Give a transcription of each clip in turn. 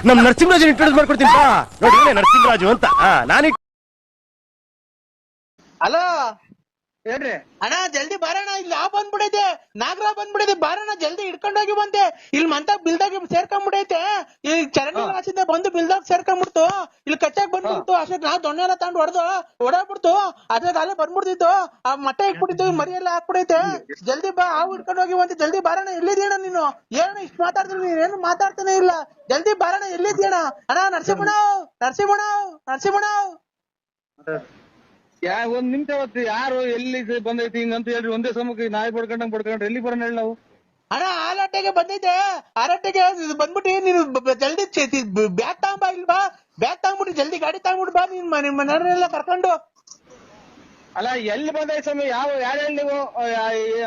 ನಮ್ ನರಸಿಂಹರಾಜನ್ ಇಂಟ್ರೊಡ್ಯೂಸ್ ಮಾಡ್ಕೊಡ್ತೀನಿ ಬಾ ನೋಡಿ ನರಸಿಂಹರಾಜು ಅಂತ ನಾನು ಹಲೋ ಹೇಳ್ರಿ ಅಣ್ಣ ಜಲ್ದಿ ಬಾರಣ್ಣ ಇಲ್ಲಿ ಬಂದ್ಬಿಡೈತೆ ನಾಗರ ಬಂದ್ಬಿಡೈತೆ ಬಾರಣ್ಣ ಜಲ್ದಿ ಹಿಡ್ಕೊಂಡೋಗಿ ಬಂತೆ ಇಲ್ಲಿ ಮಂತ ಬಿಲ್ದಾಗ ಸೇರ್ಕೊಂಡ್ಬಿಡೈತೆ ಈ ಚರಂಡಿ ರಾಸಿಂದ ಬಂದು ಬಿಲ್ದಾಗ ಸೇರ್ಕೊಂಡ್ಬಿಡ್ತು ಇಲ್ಲಿ ಕಚ್ಚಾಕ್ ಬಂದ್ಬಿಡ್ತು ಅಷ್ಟೇ ನಾವ್ ದೊಣ್ಣೆ ಎಲ್ಲ ತಗೊಂಡು ಹೊಡೋಗ್ಬಿಡ್ತು ಅದ್ರಾಗ ಅಲ್ಲೇ ಬಂದ್ಬಿಡ್ತಿತ್ತು ಆ ಮಟ್ಟೆ ಇಟ್ಬಿಟ್ಟಿತ್ತು ಮರಿ ಎಲ್ಲ ಹಾಕ್ಬಿಡೈತೆ ಜಲ್ದಿ ಬಾ ಹಾವು ಹಿಡ್ಕೊಂಡೋಗಿ ಬಂತೆ ಜಲ್ದಿ ಬಾರಣ್ಣ ಎಲ್ಲಿದ್ದೀಣ ನೀನು ಏನು ಇಷ್ಟು ಮಾತಾಡ್ತೀನಿ ನೀನ್ ಏನು ಮಾತಾಡ್ತಾನೆ ಇಲ್ಲ ಜಲ್ದಿ ಬಾರಣ್ಣ ಎಲ್ಲಿದ್ದೀಣ ಅಣ್ಣ ನರಸಿಂಹಣ್ಣ ನರಸಿಂಹಣ್ಣ ನರಸಿಂಹಣ್ಣ ಒಂದ್ ನಿಮಿಷ ಹೊತ್ತು ಯಾರು ಎಲ್ಲಿ ಬಂದೈತಿ ಹಿಂಗಂತ ಹೇಳ್ರಿ ಒಂದೇ ಸಮಕ್ಕೆ ನಾಯಿ ಬಡ್ಕೊಂಡ್ರೆ ಎಲ್ಲಿ ಬರೋಣ ಹೇಳಿ ನಾವು ಅಣ್ಣ ಆಲಾಟೆಗೆ ಬಂದೈತೆ ಆಲಾಟೆಗೆ ಬಂದ್ಬಿಟ್ಟು ನೀನು ಜಲ್ದಿ ಬ್ಯಾಗ್ ತಗೊಂಬ ಇಲ್ವಾ ಬ್ಯಾಗ್ ತಗೊಂಡ್ಬಿಟ್ಟು ಜಲ್ದಿ ಗಾಡಿ ತಗೊಂಡ್ಬಿಟ್ಟು ಬಾ ನಿಮ್ಮ ಮನೆಯವರೆಲ್ಲ ಕರ್ಕೊಂಡು ಅಲ್ಲ ಎಲ್ಲಿ ಬಂದೈತಿ ಸ್ವಾಮಿ ಯಾವ ಯಾರು ಹೇಳಿ ನೀವು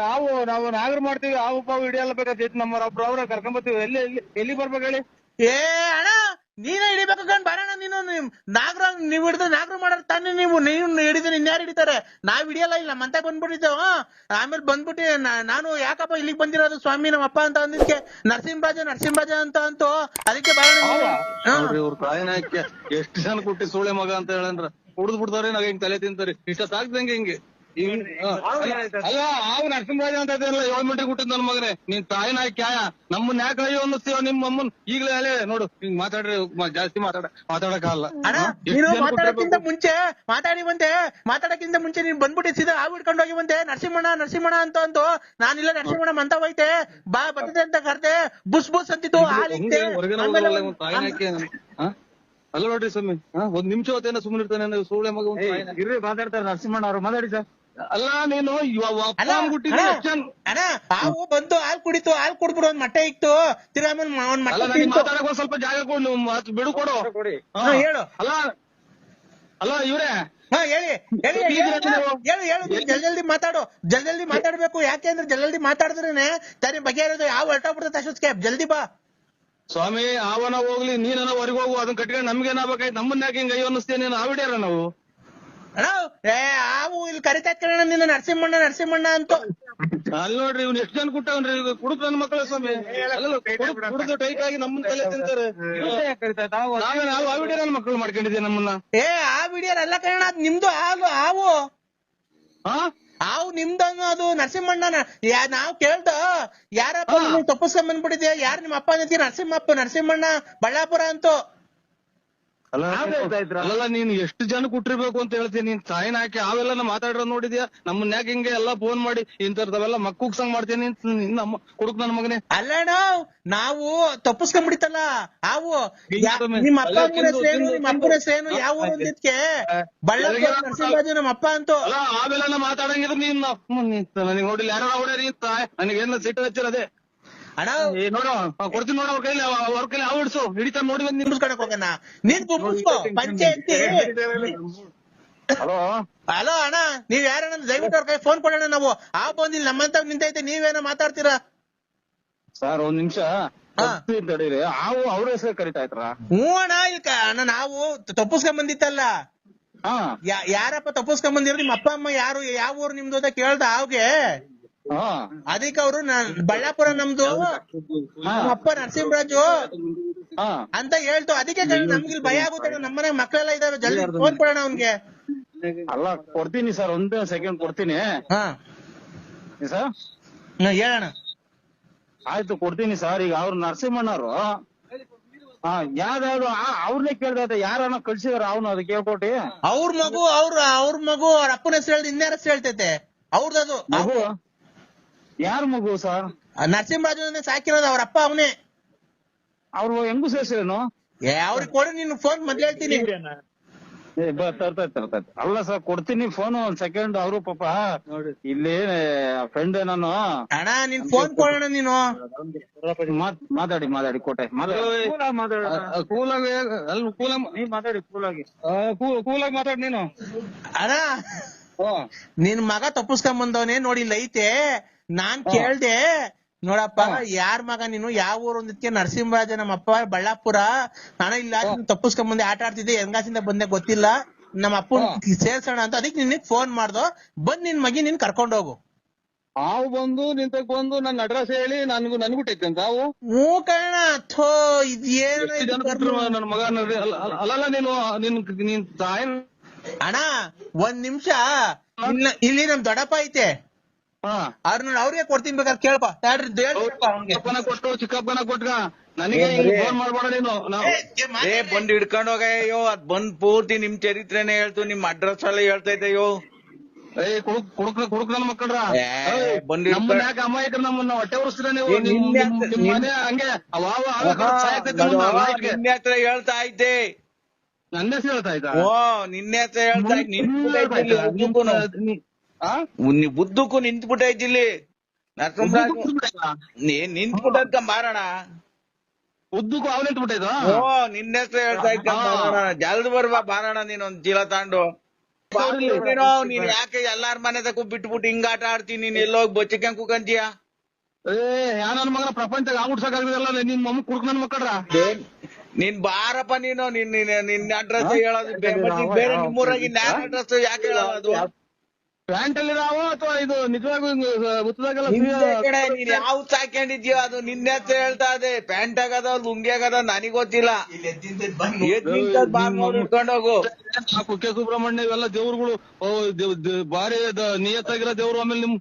ಹಾವು ನಾವು ನಾಗರ ಮಾಡ್ತೀವಿ ಹಾವು ಪಾವು ಹಿಡಿಯಲ್ಲ ಬೇಕಾದ ನಮ್ಮ ಒಬ್ರು ಅವ್ರ ಕರ್ಕೊಂಡ್ ಬರ್ತೀವಿ ಎಲ್ಲಿ ಬರ್ಬೇಕು ಹೇಳಿ ಏ ಅಣ್ಣ ನೀನೇ ಹಿಡಿಬೇಕು ಬಾರಣ್ಣ ನೀನು ನಾಗರ ನೀವ್ ಹಿಡಿದ್ರೆ ನಾಗರ ಮಾಡೋರ್ ತಾನೇ ನೀವು ಹಿಡಿದ್ರೆ ಇನ್ಯಾರು ಹಿಡಿತಾರೆ ನಾವ್ ಹಿಡಿಯಲ್ಲ ಇಲ್ಲ ಮಂತ ಬಂದ್ಬಿಟ್ಟಿದ್ದೇವ ಆಮೇಲೆ ಬಂದ್ಬಿಟ್ಟು ನಾನು ಯಾಕಪ್ಪ ಇಲ್ಲಿಗೆ ಬಂದಿರೋದು ಸ್ವಾಮಿ ನಮ್ಮ ಅಪ್ಪ ಅಂತ ಅಂದಿದ್ಕೆ ನರಸಿಂಹರಾಜ ಅಂತ ಅಂತು ಅದಕ್ಕೆ ಇವ್ರ ತಾಯಿನಾಕೆ ಎಷ್ಟು ಜನ ಕೊಟ್ಟಿ ಸೂಳೆ ಮಗ ಅಂತ ಹೇಳಂದ್ರ ಕುಡ್ದು ಬಿಡ್ತಾರೆ ನಾಗ ಹಿಂಗ್ ತಲೆ ತಿಂತಾರೆ ಇಷ್ಟ ಸಾಕ್ದಂಗೆ ಹಿಂಗೆ ಅಲ್ಲ ಹಾವು ನರಸಿಂಹರಾಜ ಅಂತ ಇದೆಯಲ್ಲ 7 ಮೀಟರ್ ಹುಟ್ಟಿದ್ ನನ್ ಮಗನೇ ನೀನ್ ತಾಯಿನ ಕ್ಯಾಯ ನಮ್ಮನ್ನ ಯಾಕೆ ಅಯ್ಯೋ ಅನ್ನಿಸ್ತೀವ ನಿಮ್ಮ ಅಮ್ಮನ್ ಈಗಲೇ ಅಲ್ಲೇ ನೋಡು ಹಿಂಗ್ ಮಾತಾಡ್ರಿ ಜಾಸ್ತಿ ಮಾತಾಡಕ್ಕಾಗಲ್ಲ ಮಾತಾಡಕ್ಕಿಂತ ಮುಂಚೆ ಮಾತಾಡಕ್ಕಿಂತ ಮುಂಚೆ ನೀನ್ ಬಂದ್ಬಿಟ್ಟು ಸೀದಾ ಹಾವು ಹಿಡ್ಕೊಂಡು ಹೋಗಿ ಬಂದೆ ನರಸಿಂಹಣ್ಣ ಅಂತ ಅಂತು ನಾನಿಲ್ಲ ನರಸಿಂಹಣ್ಣ ಮಂತ ಹೋಯ್ತೆ ಬಾ ಬರ್ತದೆ ಅಂತ ಕರ್ದೆ ಬುಸ್ ಅಂತಿತ್ತು ತಾಯಿನಾಕೆ ಅಲ್ಲ ನೋಡ್ರಿ ಸ್ವಾಮಿ ಒಂದ್ ನಿಮಿಷ ಹೊತ್ತೇನ ಸುಮ್ಮನೆ ಇರ್ತಾನೆ ಸೂಳೆ ಮಗ ಇರ್ರಿ ಮಾತಾಡ್ತಾರೆ ನರಸಿಂಹಣ್ಣ ಅವ್ರು ಮಾತಾಡಿ ಸರ್ ಅಲ್ಲ ನೀನು ಹಾವು ಬಂದು ಹಾಲು ಕುಡಿದ್ಬಿಡು ಒಂದ್ ಮಟ್ಟೆ ಇತ್ತು ತಿರ್ಗಾ ಮಾತಾಡಕ್ ಒಂದ್ ಸ್ವಲ್ಪ ಜಾಗ ಕೊಡು ಬಿಡು ಕೊಡು ಹೇಳು ಅಲ್ಲ ಇವ್ರೆ ಹೇಳು ಜಲ್ದಿ ಮಾತಾಡು ಜಲ್ದಿ ಮಾತಾಡ್ಬೇಕು ಯಾಕೆ ಅಂದ್ರೆ ಜಲ್ದಿ ಮಾತಾಡಿದ್ರೇನೆ ತಾನೇ ಬಗೆಹರಿಯೋದು ಯಾವ ಹೊರಟೋಗ್ಬಿಡುತ್ತೆ ಅಷ್ಟೊತ್ತಿಗೆ ಜಲ್ದಿ ಬಾ ಸ್ವಾಮಿ ಅವನ ಹೋಗ್ಲಿ ನೀನ ಹೊರಗೆ ಹೋಗು ಅದನ್ನ ಕಟ್ಕೊಂಡು ನಮ್ಗೇನಾಗಬೇಕಾಯ್ತು ನಮ್ಮನ್ನ ಯಾಕೆ ಹಿಂಗ ಅಯ್ಯೋ ಅನ್ನಿಸ್ತೇನೆ ನಾವಿಡ್ಯಾರ ನಾವು ಹಾವು ಇಲ್ಲಿ ಕರಿತಾ ಇಟ್ಕೊಳ್ಳೋಣ ನಿನ್ನ ನರಸಿಂಹಣ್ಣ ಅಂತ ಅಲ್ಲಿ ನೋಡ್ರಿ ಇವ್ನು ಎಷ್ಟು ಜನ ಕುಟ್ಟವನ್ರಿ ಕುಡುಕ್ ನನ್ನ ಮಕ್ಕಳ ಸ್ವಾಮಿ ಕುಡಿದು ಟೈಟ್ ಆಗಿ ನಮ್ಮನ್ನ ತಲೆ ತಿಂತಾರೆ ನಾವು ಆವಿಡಿಯ ನನ್ನ ಮಕ್ಕಳು ಮಾಡ್ಕೊಂಡಿದ್ದೀವಿ ನಮ್ಮನ್ನ ಆ ವಿಡಿಯೋ ಎಲ್ಲ ಕಣ ನಿಮ್ದು ಹಾವು ನಿಮ್ದು ಅನ್ನೋದು ನರಸಿಂಹಣ್ಣ ನಾವ್ ಕೇಳ್ದ ಯಾರಪ್ಪ ತಪ್ಪಿಸ್ಕೊಂಡ್ ಬಂದ್ಬಿಟ್ಟಿದ್ಯಾ ಯಾರು ನಿಮ್ಮ ಅಪ್ಪ ಅಂತೀರ ನರಸಿಂಹಣ್ಣ ಬಳ್ಳಾಪುರ ಅಂತೂ ಅಲ್ಲ ನೀನ್ ಎಷ್ಟು ಜನ ಕುಟ್ಟಿರ್ಬೇಕು ಅಂತ ಹೇಳ್ತೀನಿ ನೀನ್ ತಾಯಿನ ಹಾಕಿ ಅವೆಲ್ಲ ಮಾತಾಡ್ರ ನೋಡಿದ್ಯಾ ನಮ್ಮನ್ನ ಯಾಕೆ ಹಿಂಗೆ ಎಲ್ಲಾ ಫೋನ್ ಮಾಡಿ ಇಂತರ್ದವೆಲ್ಲ ಮಕ್ಕುಗ್ಸಂಗ್ ಮಾಡ್ತೀನಿ ನಮ್ಮ ಕುಡುಕ್ ನನ್ ಮಗನೇ ಅಲ್ಲಣ್ಣ ನಾವು ತಪ್ಪಿಸ್ಕೊಂಡ್ಬಿಡಿತಲ್ಲ ಹಾವು ನಿಮ್ಮ ಅಪ್ಪ ನಿಮ್ಮ ಅಪ್ಪನ ಹೆಸರೇನು ಯಾವ ಊರು ಅಂದಿದ್ಕೆ ಬಳ್ಳಾಪುರ ನರಸಿಂಹರಾಜು ನಮ್ಮ ಅಪ್ಪ ಅಂತೂ ಅವೆಲ್ಲ ಮಾತಾಡಂಗಿದ್ರೆ ನೀನ್ ನನಗೆ ನೋಡಿಲ್ಲ ಯಾರೋ ಹೊಡ್ಯಾರಿ ನನಗೇನ ಸಿಟ್ಟು ಹಚ್ಚಿರದೆ ಅಣ್ಣ ನೋಡು ಕೊಡ್ತೀನಿ ನೋಡ ಅವ್ರ ಕೈಲಿ ಹಾವು ಹಿಡ್ಸು ಹಿಡಿತಾ ನೋಡಿ ಬಂದು ನಿಂಬಿಸ್ಕೊಳಕ್ ಹೋಗಣ ನೀನ್ ಪಂಚಾಯತಿ ಹಲೋ ಅಣ್ಣ ನೀವ್ ಯಾರಣ್ಣ ದಯವಿಟ್ಟು ಅವ್ರ ಕೈ ಫೋನ್ ಕೊಡೋಣ ನಾವು ಬಂದಿಲ್ಲ ನಮ್ಮಂತ ನಿಂತೈತೆ ನೀವೇನೋ ಮಾತಾಡ್ತೀರಾ ಸರ್ ಒಂದ್ ನಿಮಿಷ ತಡೀರಿ ಹಾವು ಅವ್ರ ಹೆಸರು ಕರಿತಾ ಇದ್ರ ಅಣ್ಣ ಅಣ್ಣ ನಾವು ತಪ್ಪಿಸ್ಕೊಂಡ್ ಬಂದಿತ್ತಲ್ಲ ಯಾರಪ್ಪ ತಪ್ಪಿಸ್ಕೊಂಡ್ ಬಂದಿರೋ ನಿಮ್ಮ ಅಪ್ಪ ಅಮ್ಮ ಯಾರು ಯಾವ ಊರು ನಿಮ್ದು ಅಂತ ಕೇಳ್ದ ಹಾವ್ಗೆ ಅದಕ್ಕೆ ಅವರು ಬಳ್ಳಾಪುರ ನಮ್ದು ಅಪ್ಪ ನರಸಿಂಹರಾಜು ಅಂತ ಹೇಳ್ತು ಅದಕ್ಕೆ ನಮ್ಗಿಲ್ ಭಯ ಆಗುತ್ತೆ ನಮ್ಮನೆ ಮಕ್ಕಳೆಲ್ಲ ಇದಾವೆ ಜಲ್ದಿ ಫೋನ್ ಕೊಡೋಣ ಅವ್ನ್ಗೆ ಅಲ್ಲ ಕೊಡ್ತೀನಿ ಸರ್ ಒಂದ್ ಸೆಕೆಂಡ್ ಕೊಡ್ತೀನಿ ಸರ್ ಹೇಳೋಣ ಆಯ್ತು ಕೊಡ್ತೀನಿ ಸರ್ ಈಗ ಅವ್ರು ನರಸಿಂಹಣ್ಣವ್ರು ಯಾವ್ದಾವ್ದು ಅವ್ರನ್ನೇ ಕೇಳ್ದ ಯಾರನ್ನ ಕಳ್ಸಿದಾರ ಅವ್ನು ಅದಕ್ಕೆ ಕೇಳ್ಕೊಟ್ಟಿ ಅವ್ರ ಮಗು ಅವ್ರ ಅಪ್ಪನ ಹೆಸರು ಹೇಳ್ದು ಇನ್ಯಾರ ಹೆಸರು ಹೇಳ್ತೈತೆ ಅವ್ರದ್ದು ಮಗು ಯಾರ ಮಗು ಸರ್ ನರಸಿಂಹರಾಜು ಸಾಕಿರೋದು ಅವ್ರ ಅಪ್ಪ ಅವನೇ ಅವ್ರು ಹೆಂಗು ಸೇರ್ಸಿರೇನು ಅವ್ರಿಗೆ ಕೊಡು ನೀನು ಫೋನ್ ಮೊದ್ಲು ಹೇಳ್ತೀನಿ ಅಲ್ಲ ಸರ್ ಕೊಡ್ತೀನಿ ಫೋನ್ ಒಂದ್ ಸೆಕೆಂಡ್ ಅವರು ಪಾಪ ಇಲ್ಲಿ ಫ್ರೆಂಡ್ ನಾನು ಅಣ್ಣ ನೀನ್ ಫೋನ್ ಕೊಡೋಣ ನೀನು ಮಾತಾಡಿ ಕೋಟೆ ಕೂಲಾಗಿ ಮಾತಾಡಿ ನೀನು ಅಣ್ಣ ನಿನ್ ಮಗ ತಪ್ಪಿಸ್ಕೊಂಡ್ ಬಂದವನೇ ನೋಡಿ ಇಲ್ಲ ಐತೆ ನಾನ್ ಕೇಳ್ದೆ ನೋಡಪ್ಪ ಯಾರ್ ಮಗ ನೀನು ಯಾವ ಊರು ಅಂದಿದ್ಕೆ ನರಸಿಂಹರಾಜ ನಮ್ಮ ಅಪ್ಪ ಬಳ್ಳಾಪುರ ನಾನು ಇಲ್ಲ ತಪ್ಪಿಸ್ಕೊಂಡ್ ಬಂದೆ ಆಟ ಆಡ್ತಿದ್ದೆ ಹೆಂಗಾಸಿಂದ ಬಂದೆ ಗೊತ್ತಿಲ್ಲ ನಮ್ಮ ಅಪ್ಪನ್ ಸೇರ್ಸೋಣ ಅಂತ ಅದಕ್ಕೆ ನಿನಗ್ ಫೋನ್ ಮಾಡ್ದೋ ಬಂದ್ ನಿನ್ ಮಗಿ ನೀನ್ ಕರ್ಕೊಂಡೋಗು ಹಾವು ಬಂದು ನಿಂತಕ್ ಬಂದು ನನ್ನ ಅಡ್ರೆಸ್ ಹೇಳಿ ನನ್ಗೂ ಟೆಕ್ಕಂತ ಹಾವು ಹ್ಞೂ ಕಣ ಥೋ ಎಷ್ಟು ಜನ ಬಿಟ್ರು ನನ್ನ ಮಗ ನೋಡ್ರಿ ಅಲ್ಲಲ್ಲ ನೀನ್ ತಾಯಿ ಅಣ್ಣ ಒಂದ್ ನಿಮಿಷ ಇಲ್ಲಿ ನಮ್ ದೊಡ್ಡಪ್ಪ ಐತೆ ಹಾ ಅವ್ರಿಗೆ ಕೊಡ್ತೀನಿ ಬೇಕಾದ್ರೆ ಕೇಳಪ್ಪ ಚಿಕ್ಕಪ್ಪನ ಕೊಟ್ಟು ಚಿಕ್ಕಪ್ಪನ ಕೊಟ್ಟ ನನಗೆ ಫೋನ್ ಮಾಡ್ಬೇಡ ನೀನು ಬಂದ್ ಹಿಡ್ಕೊಂಡ್ ಹೋಗಯ್ಯೋ ಅದ್ ಬಂದ್ ಪೂರ್ತಿ ನಿಮ್ ಚರಿತ್ರೆನೇ ಹೇಳ್ತು ನಿಮ್ ಅಡ್ರೆಸ್ ಎಲ್ಲ ಹೇಳ್ತಾ ಇದ್ದಯ್ಯೋ ಕುಡುಕ್ ನನ್ ಮಕ್ಕಳ್ರ ಬಂದ್ ನಮ್ಮನ್ನ ಯಾಕೆ ಅಮಾಯಕರು ನಮ್ಮನ್ನ ಹೊಟ್ಟೆ ಉರಿಸ್ತೀರ ನೀವು ನಿಮ್ ಮನೆ ಹಂಗೆ ನಿನ್ನೆ ಹತ್ರ ಹೇಳ್ತಾ ಇದ್ದೆ ನನ್ನ ಹೆಸರು ಹೇಳ್ತಾ ಇದ್ದ ಓ ನಿನ್ನೆ ಹತ್ರ ಹೇಳ್ತಾ ಉದ್ದಕ್ಕೂ ನಿಂತ್ಬಿಟ್ಟೈತಿ ಇಲ್ಲಿ ನರಸಿಂಹರಾಜ್ ನಿಂತ್ಬಿಟ್ಟದ್ಕ ಮಾರೋಣ ಉದ್ದಕ್ಕೂ ಅವ್ ನಿಂತ್ಬಿಟ್ಟೈತ ಓ ನಿನ್ನೆ ಹತ್ರ ಹೇಳ್ತಾ ಇದ್ದ ಜಲ್ದ್ ಬರ್ಬಾ ಬಾರೋಣ ನೀನೊಂದ್ ಚೀಲ ತಾಂಡು ನೀನ್ ಯಾಕೆ ಎಲ್ಲಾರ ಮನೆ ತಕ್ಕ ಬಿಟ್ಬಿಟ್ಟು ಹಿಂಗ ಆಟ ಆಡ್ತೀನಿ ನೀನ್ ಎಲ್ಲೋಗಿ ಬಚ್ಚಿಕ ಕುಕಂತೀಯ ನನ್ ಮಗನ ಪ್ರಪಂಚ ಆಗ್ಬಿಡ್ಸಕ್ಕಾಗಲ್ಲ ನಿಮ್ ಮಮ್ಮ ಕುಡ್ಕ ನನ್ ಮಕ್ಕಳ್ರ ನೀನ್ ಬಾರಪ್ಪ ನೀನು ನಿನ್ನ ಅಡ್ರೆಸ್ ಹೇಳೋದು ಬೇರೆ ನಿಮ್ಮೂರಾಗಿ ನ್ಯಾನ್ ಅಡ್ರೆಸ್ ಯಾಕೆ ಹೇಳೋದು ಪ್ಯಾಂಟ್ ಅಲ್ಲಿ ನಾವು ಅಥವಾ ಇದು ನಿಜವಾಗೂ ಕಡೆ ನೀನ್ ಯಾವ್ದು ಸಾಕೊಂಡಿದ್ಯೋ ಅದು ನಿನ್ನೆ ಹತ್ರ ಹೇಳ್ತಾ ಇದೆ ಪ್ಯಾಂಟ್ ಆಗದ ಲುಂಗಿ ಆಗದ ನನಗ್ ಗೊತ್ತಿಲ್ಲ ಇಟ್ಕೊಂಡೋಗು ಕುಕ್ಕೆ ಸುಬ್ರಹ್ಮಣ್ಯ ಇವೆಲ್ಲ ದೇವ್ರುಗಳು ಬಾರಿ ನಿಯತ್ತಾಗಿರೋ ದೇವ್ರು ಆಮೇಲೆ ನಿಮ್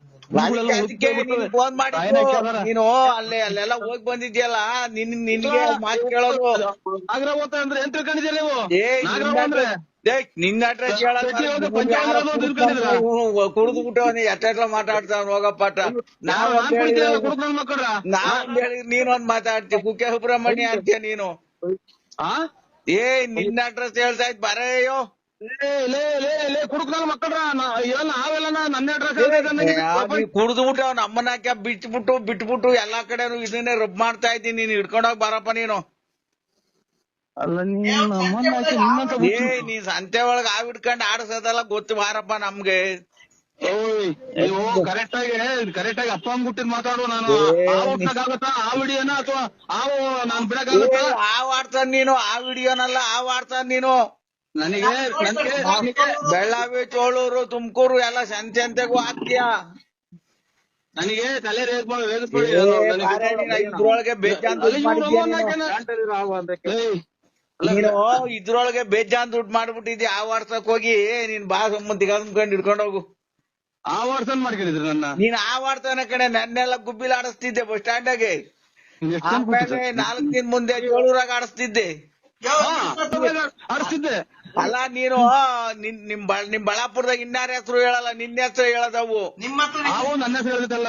ಫೋನ್ ಮಾಡಿ ನೀನು ಅಲ್ಲೆಲ್ಲ ಹೋಗಿ ಬಂದಿದ್ಯಲ್ಲ ನಿನ್ಗೆ ಮಾತು ಕೇಳೋದು ನಾಗರ ಓದ್ತಾ ಅಂದ್ರೆ ಏನ್ ತಿಳ್ಕೊಂಡಿದ್ಯಾ ನೀವು ನಿನ್ನ ಅಡ್ರೆಸ್ ಕುಡಿದು ಬಿಟ್ಟು ಎಷ್ಟೆಲ್ಲ ಮಾತಾಡ್ತಾವ ಹೋಗಪ್ಪಾಟ ನಾವ್ ಹೇಳಿ ನೀನೊಂದ್ ಮಾತಾಡ್ತೀವಿ ಕುಕ್ಕೆ ಸುಬ್ರಹ್ಮಣ್ಯ ಅಂತೀಯ ನೀನು ನಿನ್ನ ಅಡ್ರೆಸ್ ಹೇಳ್ತಾ ಇದ್ ಬರೆಯೋ ಕುಡುಕ್ ನನ್ ಮಕ್ಕಳ್ರ ನಾವೆಲ್ಲ ನನ್ನ ಅಡ್ರೆಸ್ ಕುಡ್ದು ಬಿಟ್ಟು ಅವ್ನ ಅಮ್ಮನ ಹಾಕಿ ಬಿಟ್ಬಿಟ್ಟು ಎಲ್ಲಾ ಕಡೆನು ಇದನ್ನೇ ರಬ್ ಮಾಡ್ತಾ ಇದ್ದೀನಿ ನೀನ್ ಹಿಡ್ಕೊಂಡೋಗ್ ಬರಪ್ಪ ನೀನು ನೀನ್ ಸಂತೆ ಒಳಗ ಹಿಡ್ಕೊಂಡ್ ಆಡ್ಸೋದೆಲ್ಲ ಗೊತ್ತು ಬಾರಪ್ಪ ನಮ್ಗೆ ನೀವು ಕರೆಕ್ಟ್ ಆಗಿ ಅಪ್ಪ ಅಂದ್ಬಿಟ್ಟಿದ್ ಮಾತಾಡು ನಾನು ಆ ವಿಡಿಯೋನ ಅಥವಾ ನಾನ್ ಬಿಡಕ್ಕಾಗತ್ತ ಆವ್ ಆಡ್ತಾನ ನೀನು ಆ ವಿಡಿಯೋನಲ್ಲ ಆವ್ ಆಡ್ತಾನ ನೀನು ನನಗೆ ಬೆಳ್ಳಾವಿ ಚೋಳೂರು ತುಮಕೂರು ಎಲ್ಲ ಸಂತೆಗೂ ಹಾಕ್ತೀಯ ನನಗೆ ತಲೆ ಇದ್ರೊಳಗೆ ಬೇಜಾನ್ ನೀನು ಇದ್ರೊಳಗೆ ಬೇಜಾನ್ ದುಡ್ಡು ಮಾಡ್ಬಿಟ್ಟಿದ್ಯಾ ಆ ವಾಟ್ಸಪ್ ಹೋಗಿ ನೀನ್ ಬಾ ಸಂಬಂಧಿಕ ಅಂದ್ಕೊಂಡ್ ಹಿಡ್ಕೊಂಡ್ ಹೋಗು ಆ ವಾಟ್ಸಪ್ ಮಾಡ್ಕೊಂಡಿದ್ರು ನನ್ನ ನೀನ್ ಆ ವಾಡ್ತಾನ ಕಡೆ ನನ್ನೆಲ್ಲ ಗುಬ್ಬಿಲ್ ಆಡಿಸ್ತಿದ್ದೆ ಬಸ್ ಸ್ಟ್ಯಾಂಡಾಗೆ 4 ದಿನ ಮುಂದೆ ಚೋಳೂರಾಗ ಆಡಿಸ್ತಿದ್ದೆ ಆಡಿಸ್ತಿದ್ದೆ ಅಲ್ಲ ನೀನು ನಿಮ್ ಬಳ್ಳಾಪುರದಾಗ ಇನ್ನಾರ ಹೆಸರು ಹೇಳಲ್ಲ ನಿನ್ನ ಹೆಸರು ಹೇಳದವು ನನ್ನ ಹೆಸರು ಹೇಳಿದಲ್ಲ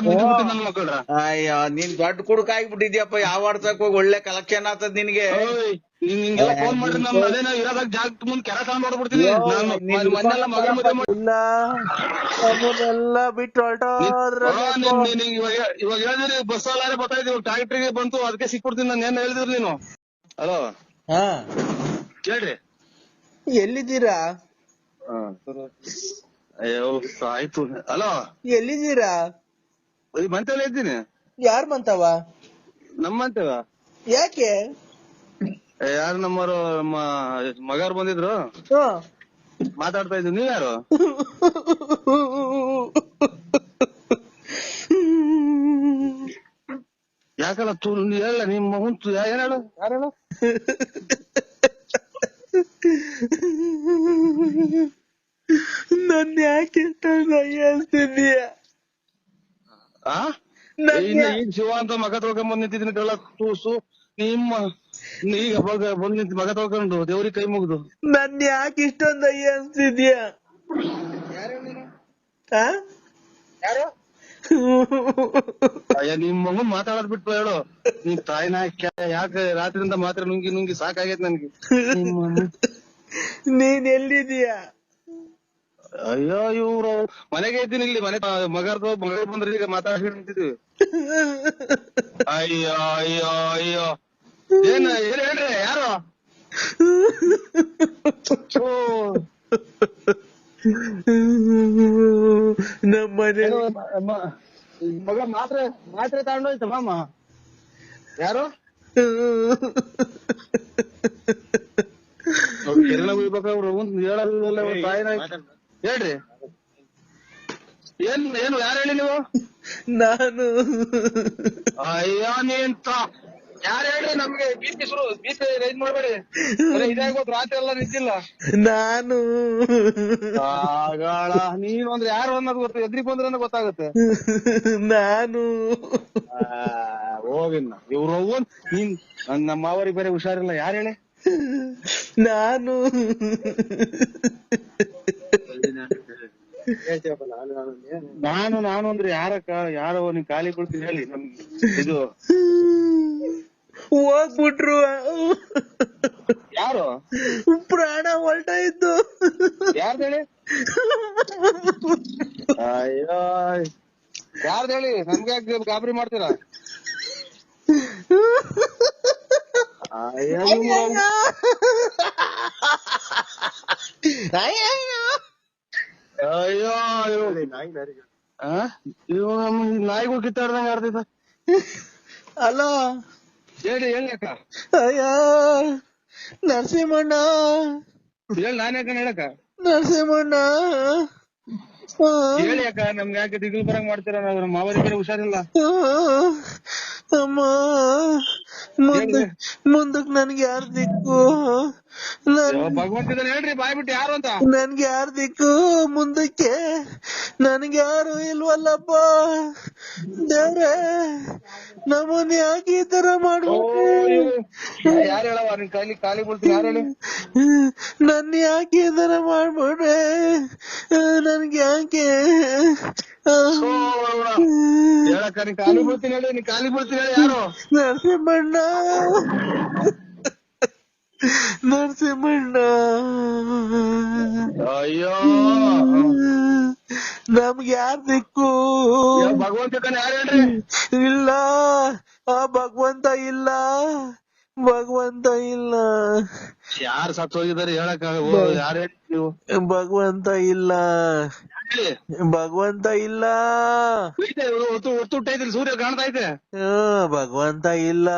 ನನ್ನ ಮಕ್ಕಳ್ರ ಅಯ್ಯೋ ನೀನ್ ದೊಡ್ಡ ಕುಡುಕ ಆಗ್ಬಿಟ್ಟಿದ್ಯಪ್ಪ ಯಾವ ವಾಡ್ಸಕ್ ಹೋಗಿ ಒಳ್ಳೆ ಕಲೆಕ್ಷನ್ ಆಗ್ತದ ನಿನ್ಗೆ ನಿಂಗೆಲ್ಲ ಫೋನ್ ಮಾಡ್ರಿ ನಮ್ ಅದೇನೋ ಇರೋದಾಗ ಜಾಗ ಮುಂದ್ ಕೆರ ತಗೊಂಡ್ ಹೊಡ್ಬಿಡ್ತೀನಿ ಮನೆಲ್ಲ ಮಗಳ ಮದುವೆ ಎಲ್ಲ ಬಿಟ್ಟು ಇವಾಗ ಹೇಳಿದ್ರಿ ಬಸ್ ಅಲ್ಲಾರೆ ಬರ್ತಾ ಇದೀವಿ ಟ್ರಾಕ್ಟ್ರಿಗೆ ಬಂತು ಅದಕ್ಕೆ ಸಿಕ್ಬಿಡ್ತೀನಿ ನಾನು ಏನ್ ಹೇಳಿದ್ರಿ ನೀನು ಹಲೋ ಕೇಳ್ರಿ ಎಲ್ಲಿದ್ದೀರಾ ಅಯ್ಯೋ ಆಯ್ತು ಹಲೋ ಎಲ್ಲಿದ್ದೀರಾ ಮಂತೇಳಿ ಇದ್ದೀನಿ ಯಾರ್ ಮಂತವ ನಮ್ಮ ಮಂತೇವ ಯಾಕೆ ಯಾರು ನಮ್ಮರು ನಮ್ಮ ಮಗಾರು ಬಂದಿದ್ರು ಮಾತಾಡ್ತಾ ಇದ್ರು ನೀವ್ ಯಾರು ಯಾಕಲ್ಲ ಹೇಳ ನಿಮ್ ಮಗುಂತು ಏನ್ ಹೇಳು ಯಾರು ಹೇಳು ನನ್ನ ಯಾಕೆ ಹೇಳ್ತಿದೀಯ ಈಗ ಶಿವ ಅಂತ ಮಗ ತೊಳ್ಕೊಂಡ್ ಬಂದ್ ನಿಂತಿದ್ದೀನಿ ತೂಸು ನಿಮ್ಮ ಈಗ ಬಂದ್ ನಿಂತ ಮಗ ತೊಳ್ಕೊಂಡು ದೇವ್ರಿಗೆ ಕೈ ಮುಗ್ದು ನನ್ ಯಾಕೆ ಇಷ್ಟೊಂದು ಅಯ್ಯ ಅನ್ಸ್ತಿದ್ಯಾ ಅಯ್ಯ ನಿಮ್ ಮಗನ್ ಮಾತಾಡೋದ್ ಬಿಟ್ಟು ಹೇಳು ನಿನ್ ತಾಯಿನ ಯಾಕೆ ರಾತ್ರಿಯಿಂದ ಮಾತ್ರ ನುಂಗಿ ಸಾಕಾಗೈತ್ ನನ್ಗೆ ನೀನ್ ಎಲ್ಲಿದೀಯಾ ಅಯ್ಯೋ ಇವ್ರು ಮನೆಗೆ ಇದ್ದೀನಿ ಇಲ್ಲಿ ಮನೆ ಮಗ ಬಂದ್ರೆ ಈಗ ಮಾತಾಡ್ಕೊಂಡು ನಿಂತಿದ್ವಿ ಅಯ್ಯೋ ಅಯ್ಯೋ ಅಯ್ಯೋ ಏನ್ ಹೇಳ್ರಿ ಯಾರು ನಮ್ಮ ಮನೆ ಮಗ ಮಾತ್ರೆ ತಗೊಂಡೋಯ್ತು ಮಾಮ ಯಾರು ಕಿರಣ ಹೋಗ್ಬೇಕವ್ರು ಹೇಳಲ್ಲ ತಾಯಿನ ಹೇಳ್ರಿ ಏನು ಯಾರು ಹೇಳಿ ನೀವು ನಾನು ಅಯ್ಯೋ ನೀನ್ ಯಾರು ಹೇಳ್ರಿ ನಮ್ಗೆ ಬೀಸಿ ರೈಸ್ ಮಾಡ್ಬೇಡಿ ಇದಾಗೋದು ರಾತ್ರಿ ಎಲ್ಲ ನಿಂತಿಲ್ಲ ನಾನು ಆಗಾಳ ನೀನ್ ಅಂದ್ರೆ ಯಾರು ಅನ್ನೋದು ಗೊತ್ತು ಎದ್ರಿ ಬಂದ್ರೆ ಗೊತ್ತಾಗುತ್ತೆ ನಾನು ಹೋಗಿನ್ನ ಇವ್ರು ನೀನ್ ನಮ್ಮ ಮಾವರಿಗೆ ಬೇರೆ ಹುಷಾರಿಲ್ಲ ಯಾರು ಹೇಳಿ ನಾನು ನಾನು ಅಂದ್ರೆ ಯಾರೋ ನಿನ್ ಖಾಲಿ ಕೊಡ್ತೀನಿ ಹೇಳಿ ನಮ್ಗೆ ಇದು ಹೋಗ್ಬಿಟ್ರು ಯಾರು ಪ್ರಾಣ ಹೊಲ್ಟಾಯ್ತು ಯಾರ್ದು ಹೇಳಿ ಅಯ್ಯೋ ಯಾರ್ದು ಹೇಳಿ ನಮ್ಗೆ ಗಾಬರಿ ಮಾಡ್ತೀರಾ ಅಯ್ಯೋ ಅಯ್ಯೋ ಇವ್ ನಾಯಿಗಳು ಕಿತ್ತಾಡ್ದಂಗ ಆಡ್ತಿದ್ದ ಅಲೋ ಹೇಳಿ ಅಕ್ಕ ಅಯ್ಯ ನರಸಿಂಹಣ್ಣ ಹೇಳಿ ನಾನೇ ಅಕ್ಕ ಹೇಳಕ್ಕ ನರಸಿಂಹಣ್ಣ ಹೇಳಿ ಅಕ್ಕ ನಮ್ಗೆ ಯಾಕೆ ದಿಗ್ಲು ಬರಂಗ್ ಮಾಡ್ತೀರಾ ನಾವು ನಮ್ಮ ಮಾವರಿಗೆ ಹುಷಾರಿಲ್ಲ ಅಮ್ಮ ಮುಂದಕ್ ನನ್ಗೆ ಯಾರ್ ದಿಕ್ಕು ಭಗವಂತ ಹೇಳ್ರಿ ಬಾಯ್ಬಿಟ್ಟು ಯಾರು ಅಂತ ನನ್ಗೆ ಯಾರ್ ದಿಕ್ಕು ಮುಂದಕ್ಕೆ ನನ್ಗೆ ಯಾರು ಇಲ್ವಲ್ಲಪ್ಪ ದೇವ್ರೆ ನಮ್ಮನ್ನ ಯಾಕೆ ಈ ತರ ಮಾಡ್ಬೇಕು ಯಾರು ಹೇಳವ ನಿನ್ ಕೈಲಿ ಖಾಲಿ ಬೀಳ್ತೀನಿ ಯಾರು ಹೇಳಿ ನನ್ನ ಯಾಕೆ ಈ ತರ ಮಾಡ್ಬಿಡ್ರೆ ನನ್ಗೆ ಯಾಕೆ ಹೇಳಕ್ಕ ನೀನ್ ಖಾಲಿ ಬೀಳ್ತೀನಿ ಹೇಳಿ ನೀನ್ ಖಾಲಿ ಬೀಳ್ತೀನಿ ಹೇಳಿ ಯಾರು ನರಸಿಂಹಣ್ಣ ನರಸಿಂಹಣ್ಣ ಅಯ್ಯೋ ನಮ್ಗೆ ಯಾರ್ ದಿಕ್ಕು ಭಗವಂತ ಯಾರು ಹೇಳ್ರಿ ಇಲ್ಲ ಆ ಭಗವಂತ ಇಲ್ಲ ಭಗವಂತ ಇಲ್ಲ ಯಾರು ಸತ್ತು ಹೋಗಿದ್ದಾರೆ ಹೇಳಕ್ಕ ಯಾರು ಹೇಳಿ ನೀವು ಭಗವಂತ ಇಲ್ಲ ಹೇಳಿ ಭಗವಂತ ಇಲ್ಲ ಹುಟ್ಟೈತಿಲ್ಲ ಸೂರ್ಯ ಕಾಣ್ತಾ ಐತೆ ಭಗವಂತ ಇಲ್ಲ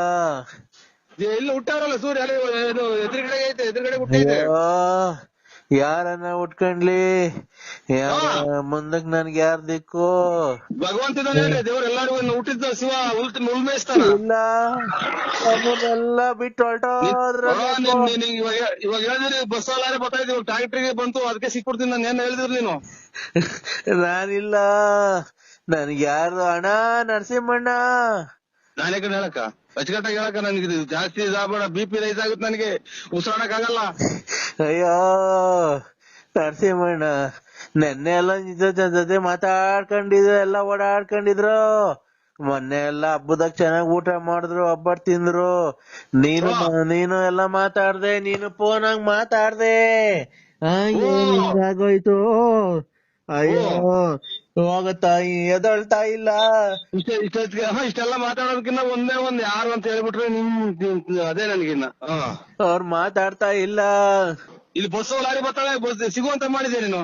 ಇಲ್ಲ ಹುಟ್ಟಾರಲ್ಲ ಸೂರ್ಯ ಎದುರುಗಡೆ ಐತೆ ಎದುರುಗಡೆ ಹುಟ್ಟೈತೆ ಯಾರನ್ನ ಉಟ್ಕೊಂಡ್ಲಿ ಮುಂದಕ್ ನನ್ಗೆ ಯಾರ್ ದಿಕ್ಕು ಭಗವಂತ ದೇವ್ರ ಎಲ್ಲಾರು ಹುಟ್ಟಿದ್ದ ಶಿವ ಉಳ್ಮೇಯಿಸ್ತಾನ ಇಲ್ಲ ನಮ್ಮನ್ನೆಲ್ಲ ಬಿಟ್ಟು ಹೊರಟೋದ್ರ ಇವಾಗ ಹೇಳಿದ್ರಿ ಬಸ್ ಅಲ್ಲಾರೆ ಬರ್ತಾಯಿದ್ವಿ ಟ್ರಾಕ್ಟರ್ಗೆ ಬಂತು ಅದಕ್ಕೆ ಸಿಕ್ಬಿಡ್ತೀನಿ ನಾನು ಏನ್ ಹೇಳಿದ್ರಿ ನೀನು ನಾನಿಲ್ಲ ನನ್ಗೆ ಯಾರು ಅಣ್ಣ ನರಸಿಂಹಣ್ಣ ನಾನೇ ಕಡೆ ಹೇಳಕ್ಕ ಅಚ್ಚುಕಟ್ಟಾಗಿ ಹೇಳಕ್ಕ ನನ್ಗೆ ಜಾಸ್ತಿ ಇದಾಗಬೇಡ BP ರೈಸ್ ಆಗುತ್ತೆ ನನಗೆ ಉಸಿರಾಡಕ್ ಆಗಲ್ಲ ಅಯ್ಯೋ ನರಸಿಂಹಣ್ಣ ನೆನ್ನೆ ಎಲ್ಲ ನಿಜ ಜೊತೆ ಮಾತಾಡ್ಕೊಂಡಿದ್ರು ಎಲ್ಲ ಓಡಾಡ್ಕೊಂಡಿದ್ರು ಮೊನ್ನೆ ಎಲ್ಲ ಹಬ್ಬದಾಗ ಚೆನ್ನಾಗ್ ಊಟ ಮಾಡಿದ್ರು ಹಬ್ಬಟ್ ತಿಂದ್ರು ನೀನು ಎಲ್ಲ ಮಾತಾಡ್ದೆ ನೀನು ಫೋನಾಗ್ ಮಾತಾಡ್ದೆ ಹಿಂಗಾಗೋಯ್ತು ಅಯ್ಯೋ ಹೋಗತ್ತಾಯಿ ಎದಳ್ತಾ ಇಲ್ಲ ಇಷ್ಟೆಲ್ಲ ಮಾತಾಡೋದಕ್ಕಿನ್ನ ಒಂದ್ ಯಾರು ಅಂತ ಹೇಳ್ಬಿಟ್ರೆ ಅದೇ ನನಗಿನ್ನ ಅವ್ರು ಮಾತಾಡ್ತಾ ಇಲ್ಲ ಇಲ್ಲಿ ಬಸ್ ಲಾರಿ ಬರ್ತಾಳೆ ಸಿಗುವಂತ ಮಾಡಿದೆ ನೀನು